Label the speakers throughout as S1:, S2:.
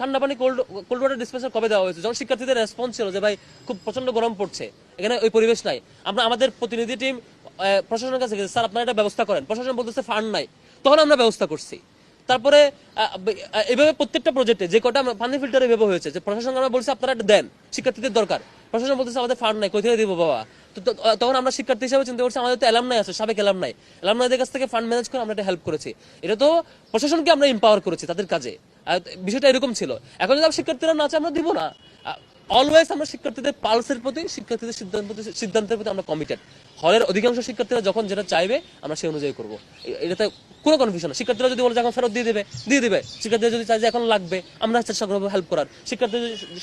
S1: ঠান্ডা পানি cold water dispenser কবে দেওয়া হয়েছে? যখন শিক্ষার্থীদের রেসপন্স ছিল যে ভাই খুব প্রচন্ড গরম পড়ছে, এখানে ওই পরিবেশ নাই, আমরা আমাদের প্রতিনিধি টিম প্রশাসনের কাছে গেছে, স্যার আপনারা এটা ব্যবস্থা করেন, প্রশাসন বলতেছে ফান্ড নাই, তখন আমরা ব্যবস্থা করছি। তারপরে এইভাবে প্রত্যেকটা প্রজেক্টে যে কটা পানি ফিল্টার এভাবে হয়েছে যে প্রশাসন আমরা বলছি আপনারা এটা দেন, শিক্ষার্থীদের দরকার, প্রশাসন বলতেছে আমাদের ফান্ড নাই, কোথায় দিব বাবা? তখন আমরা শিক্ষার্থী হিসেবে চিন্তা করছি আমাদের তো অ্যালামনাই আছে, সাবেক অ্যালামনাইদের কাছ থেকে ফান্ড ম্যানেজ করে আমরা এটা হেল্প করেছি। এটা তো প্রশাসনকে আমরা এম্পাওয়ার করেছি তাদের কাজে, বিষয়টা এরকম ছিল। এখন যদি শিক্ষার্থীরা না চায় আমরা দিব না। অলওয়েজ আমরা শিক্ষার্থীদের পালসের প্রতি, শিক্ষার্থীদের সিদ্ধান্তের প্রতি আমরা কমিটেড। হলের অধিকাংশ শিক্ষার্থীরা যখন যেটা চাইবে আমরা সেই অনুযায়ী করবো, এটাতে কোনো কনফিউশন না। শিক্ষার্থীরা যদি বলে যে এখন ফেরত দিয়ে দিবে, শিক্ষার্থীরা যদি চায় যে এখন লাগবে, আমরা চেষ্টা করবো হেল্প করার।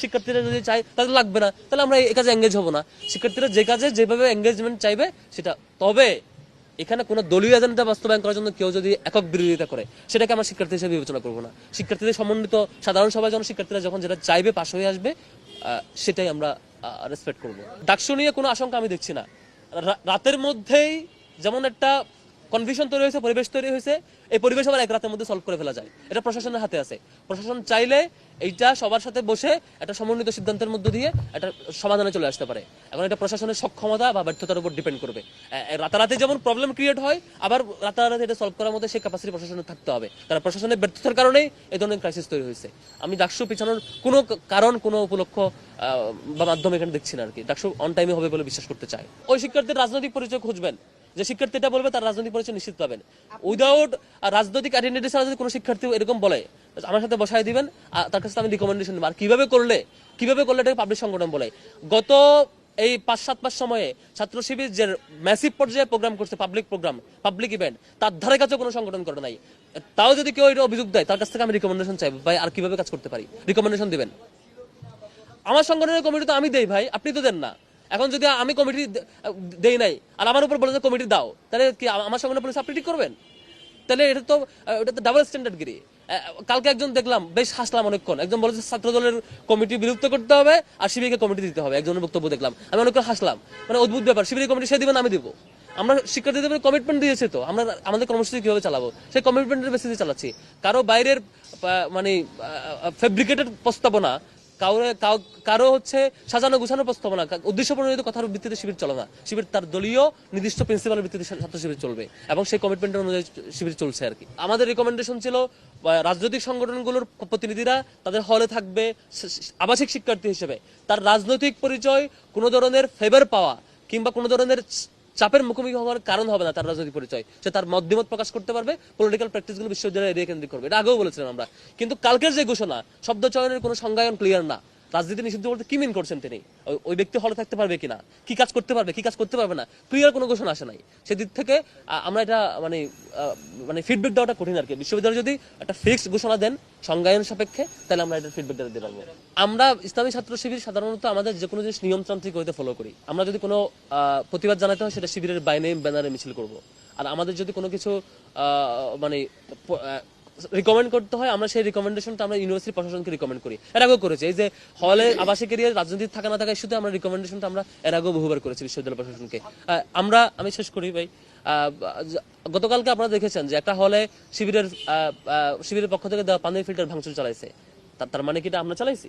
S1: শিক্ষার্থীরা যদি চায় তাদের লাগবে না, তাহলে আমরা এই কাজে এঙ্গেজ হবো না। শিক্ষার্থীরা যে কাজে যেভাবে এঙ্গেজমেন্ট চাইবে সেটা। তবে এখানে কোনো দলীয় এজেন্ডা বাস্তবায়ন করার জন্য কেউ যদি একক বিরোধিতা করে সেটাকে আমরা শিক্ষার্থী হিসেবে বিবেচনা করবো না। শিক্ষার্থীদের সমন্বিত সাধারণ সভায় যখন শিক্ষার্থীরা যখন যেটা চাইবে পাশ হয়ে আসবে, সেটাই আমরা রেসপেক্ট করব। ডাকসু নিয়ে কোনো আশঙ্কা আমি দেখছি না। রাতের মধ্যেই যেমন একটা কনফিউশন তৈরি হয়েছে, পরিবেশ তৈরি হয়েছে, এই পরিবেশ আবার এক রাতের মধ্যে সলভ করে ফেলা যায়, এটা প্রশাসনের হাতে আছে। প্রশাসন চাইলে এইটা সবার সাথে বসে একটা সমন্বিত সিদ্ধান্তের মধ্য দিয়ে একটা সমাধানে চলে আসতে পারে। এখন এটা প্রশাসনের সক্ষমতা বা ব্যর্থতার উপর ডিপেন্ড করবে। রাতারাতি যেমন প্রবলেম ক্রিয়েট হয়, আবার রাতারাতি এটা সলভ করার মধ্যে সেই ক্যাপাসিটি প্রশাসনের থাকতে হবে, কারণ প্রশাসনের ব্যর্থতার কারণেই এই ধরনের ক্রাইসিস তৈরি হয়েছে। আমি ডাকসু পিছানোর কোনো কারণ, কোনো উপলক্ষ বা মাধ্যম এখানে দেখছি না আর কি। ডাকসু অন টাইমে হবে বলে বিশ্বাস করতে চাই। ওই শিক্ষার্থীর রাজনৈতিক পরিচয় খুঁজবেন, যে শিক্ষার্থীটা বলবে তার রাজনৈতিক পরিচয় নিশ্চিত পাবেন। উইদাউট রাজনৈতিক আইডেন্টিটি ছাড়া যদি কোনো শিক্ষার্থী এরকম বলে, আমার সাথে বসায় দিবেন, তার কাছে আমি রিকমেন্ডেশন দেব। আর কিভাবে করলে এটাকে পাবলিক সংগঠন বলে। গত এই 5-7 মাস সময়ে ছাত্র শিবির যে ম্যাসিভ পর্যায়ে প্রোগ্রাম করছে, পাবলিক ইভেন্ট, তার ধারে কাছে কোনো সংগঠন করে নাই। তাও যদি কেউ এটা অভিযোগ দেয়, তার কাছ থেকে আমি রিকমেন্ডেশন চাইবো, ভাই আর কিভাবে কাজ করতে পারি, রিকমেন্ডেশন দিবেন। আমার সংগঠনের কমিটি তো আমি দেই ভাই, আপনি তো দেন না। এখন যদি আমি কমিটি দেই নাই আর আমার উপর বলে যে কমিটি দাও, তাহলে কি আমার সংগঠনের পুলিশ আপনি ঠিক করবেন? তাহলে এটা তো ডাবল স্ট্যান্ডার্ড গিরি। কালকে একজন দেখলাম, বেশ হাসলাম অনেকক্ষণ, একজন বলেছে ছাত্র দলের কমিটি বিলুপ্ত করতে হবে আর শিবিরকে কমিটি দিতে হবে, একজনের বক্তব্য দেখলাম, আমি অনেকক্ষণ হাসলাম। মানে অদ্ভুত ব্যাপার, শিবিরের কমিটি সে দিবেন আমি দিব? আমরা শিক্ষার্থীদের কমিটমেন্ট দিয়েছি, তো আমরা আমাদের কর্মসূচি কিভাবে চালাবো সেই কমিটমেন্টের বেসিসে চালাচ্ছি। কারো বাইরের মানে ফেব্রিকেটেড প্রস্তাবনা, কারো হচ্ছে সাজানো গুছানো প্রস্তাবনা, উদ্দেশ্য প্রণোদিত কথার ভিত্তিতে শিবির চলে না। শিবির তার দলীয় নির্দিষ্ট প্রিন্সিপালের ভিত্তিতে ছাত্র শিবির চলবে এবং সেই কমিটমেন্টের অনুযায়ী শিবির চলছে আর কি। আমাদের রিকমেন্ডেশন ছিল রাজনৈতিক সংগঠনগুলোর প্রতিনিধিরা তাদের হলে থাকবে আবাসিক শিক্ষার্থী হিসেবে, তার রাজনৈতিক পরিচয় কোনো ধরনের ফেভার পাওয়া কিংবা কোনো ধরনের চাপের মুখোমুখি হওয়ার কারণ হবে না। তার রাজনৈতিক পরিচয়, সে তার মতামত প্রকাশ করতে পারবে, পলিটিক্যাল প্র্যাকটিসগুলো বিশ্ববিদ্যালয় এরিয়া কেন্দ্রিক করবে, এটা আগেও বলেছিলাম আমরা। কিন্তু কালকের যে ঘোষণা, শব্দ চয়নের কোনো সংজ্ঞায়ন ক্লিয়ার না। রাজনীতি নিষিদ্ধ বলতে কি মিন করছেন তিনি? ওই ব্যক্তি হলে থাকতে পারবে কিনা, কি কাজ করতে পারবে, কি কাজ করতে পারবে না, ক্লিয়ার কোনো ঘোষণা আসে নাই। সেদিক থেকে আমরা এটা মানে ফিডব্যাক দেওয়াটা কঠিন আর কি। বিশ্ববিদ্যালয় যদি একটা ফিক্সড ঘোষণা দেন সংজ্ঞায়ন সাপেক্ষে, তাহলে আমরা এটা ফিডব্যাক দিতে পারবো। আমরা ইসলামী ছাত্র শিবির সাধারণত আমাদের যে কোনো জিনিস নিয়মতান্ত্রিক হইতে ফলো করি। আমরা যদি কোনো প্রতিবাদ জানাতে হয় সেটা শিবিরের বাইনে ব্যানারে মিছিল করব। আর আমাদের যদি কোনো কিছু মানে রিকমেন্ড করতে হয়, আমরা সেই রিকমেন্ডেশনটা আমরা ইউনিভার্সিটি প্রশাসনকে রিকমেন্ড করি। এর আগেও করেছি, এই যে হলে আবাসিক এরিয়ায় রাজনীতি থাকা না থাকা ইস্যুতে আমরা রিকমেন্ডেশনটা আমরা এর আগেও বহুবার করেছি বিশ্ববিদ্যালয় প্রশাসনকে। আমি শেষ করি ভাই, গতকালকে আপনারা দেখেছেন যে একটা হলে শিবিরের পক্ষ থেকে দেওয়া পানির ফিল্টার ভাঙচুর চালাইছে। তার মানে কি এটা আমরা চালাইছি?